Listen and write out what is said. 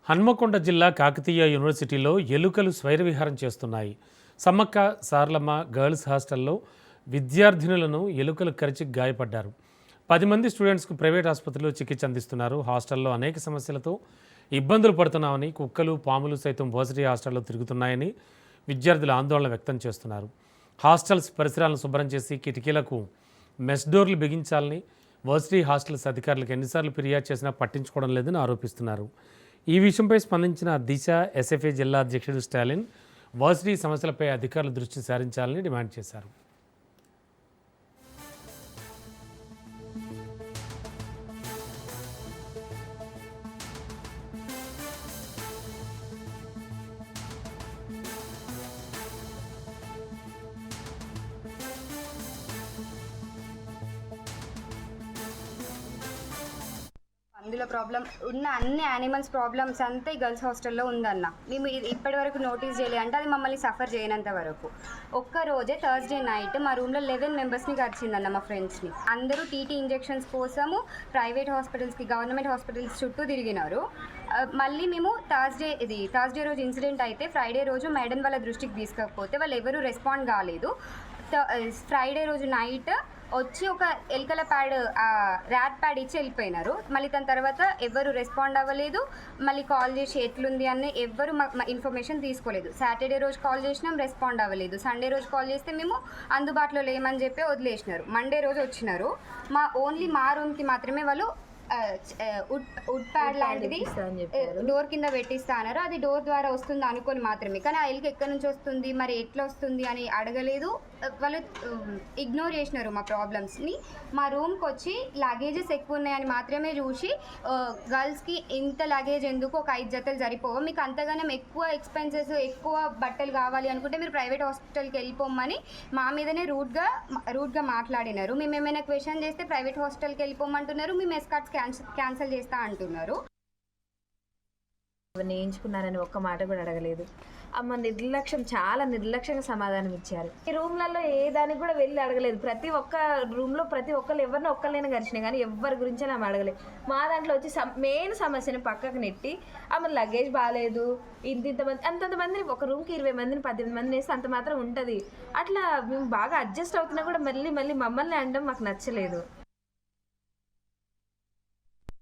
హన్మకొండ జిల్లా కాకతీయ యూనివర్సిటీలో ఎలుకలు స్వైరవిహారం చేస్తున్నాయి. సమ్మక్క సారలమ్మ గర్ల్స్ హాస్టల్లో విద్యార్థినులను ఎలుకలు కరిచి గాయపడ్డారు. 10 మంది స్టూడెంట్స్కు ప్రైవేట్ ఆసుపత్రిలో చికిత్స అందిస్తున్నారు. హాస్టల్లో అనేక సమస్యలతో ఇబ్బందులు పడుతున్నామని, కుక్కలు పాములు సైతం వర్సిటీ హాస్టల్లో తిరుగుతున్నాయని విద్యార్థులు ఆందోళన వ్యక్తం చేస్తున్నారు. హాస్టల్స్ పరిసరాలను శుభ్రం చేసి కిటికీలకు మెస్ డోర్లు బిగించాలని వర్సిటీ హాస్టల్స్ అధికారులకు ఎన్నిసార్లు ఫిర్యాదు చేసినా పట్టించుకోవడం లేదని ఆరోపిస్తున్నారు. ఈ విషయంపై స్పందించిన దిశ ఎస్ఎఫ్ఏ జిల్లా అధ్యక్షుడు స్టాలిన్ వర్సిటీ సమస్యలపై అధికారుల దృష్టి సారించాలని డిమాండ్ చేశారు. అందులో ప్రాబ్లం ఉన్న అన్ని యానిమల్స్ ప్రాబ్లమ్స్ అంతా ఈ గర్ల్స్ హాస్టల్లో ఉందన్న. మేము ఇప్పటి వరకు నోటీస్ చేయలేదు అంటే అది మమ్మల్ని సఫర్ చేయనంత వరకు. ఒక్క రోజే థర్స్డే నైట్ మా రూమ్లో 11 మెంబర్స్ని గడిచిందన్న, మా ఫ్రెండ్స్ని. అందరూ టీటీ ఇంజెక్షన్స్ కోసము ప్రైవేట్ హాస్పిటల్స్కి, గవర్నమెంట్ హాస్పిటల్స్ చుట్టూ తిరిగినారు. మళ్ళీ మేము థర్స్డే రోజు ఇన్సిడెంట్ అయితే ఫ్రైడే రోజు మేడం వాళ్ళ దృష్టికి తీసుకపోతే వాళ్ళు ఎవరు రెస్పాండ్ కాలేదు. ఫ్రైడే రోజు నైట్ వచ్చి ఒక ఎలుకల ప్యాడ్, ర్యాట్ ప్యాడ్ ఇచ్చి వెళ్ళిపోయినారు. మళ్ళీ దాని తర్వాత ఎవరు రెస్పాండ్ అవ్వలేదు. మళ్ళీ కాల్ చేసి ఎట్లుంది అని ఎవ్వరు ఇన్ఫర్మేషన్ తీసుకోలేదు. సాటర్డే రోజు కాల్ చేసినాం, రెస్పాండ్ అవ్వలేదు. సండే రోజు కాల్ చేస్తే మేము అందుబాటులో లేమని చెప్పి వదిలేసినారు. మండే రోజు వచ్చినారు. ఓన్లీ మా రూమ్కి మాత్రమే వాళ్ళు వుడ్ ప్యాడ్ లాంటిది డోర్ కింద పెట్టిస్తా అన్నారు. అది డోర్ ద్వారా వస్తుంది అనుకొని మాత్రమే, కానీ ఆ ఎలుక ఎక్కడి నుంచి వస్తుంది, మరి ఎట్లా వస్తుంది అని అడగలేదు. వాళ్ళు ఇగ్నోర్ చేసినారు మా ప్రాబ్లమ్స్ని. మా రూమ్కి వచ్చి లగేజెస్ ఎక్కువ ఉన్నాయని మాత్రమే చూసి, గర్ల్స్కి ఇంత లగేజ్ ఎందుకు, ఒక 5 జతలు సరిపోవు, మీకు అంతగానం ఎక్కువ ఎక్స్పెన్సెస్, ఎక్కువ బట్టలు కావాలి అనుకుంటే మీరు ప్రైవేట్ హాస్పిటల్కి వెళ్ళిపోమని మా మీదనే రూడ్గా మాట్లాడినారు. మేము ఏమైనా క్వశ్చన్ చేస్తే ప్రైవేట్ హాస్పిటల్కి వెళ్ళిపోమంటున్నారు, మేము ఎస్కార్ట్స్ క్యాన్సిల్ చేస్తా అంటున్నారు. వేయించుకున్నారని ఒక్క మాట కూడా అడగలేదు. అమ్మ నిర్లక్ష్యం, చాలా నిర్లక్ష్యంగా సమాధానం ఇచ్చారు. ఈ రూమ్లలో ఏ దానికి కూడా వెళ్ళి అడగలేదు. ప్రతి ఒక్క రూమ్లో ప్రతి ఒక్కరు ఎవరినో ఒక్కళ్ళైనా గడిచినాయి, కానీ ఎవరి గురించి ఆమె అడగలేదు. మా దాంట్లో వచ్చి మెయిన్ సమస్యని పక్కకు నెట్టి ఆమె లగేజ్ బాగాలేదు, ఇంతమంది అంతంతమందిని ఒక రూమ్కి 20 మందిని 18 మందిని వేస్తే అంత మాత్రం ఉంటుంది. అట్లా మేము బాగా అడ్జస్ట్ అవుతున్నా కూడా మళ్ళీ మమ్మల్ని అనడం మాకు నచ్చలేదు.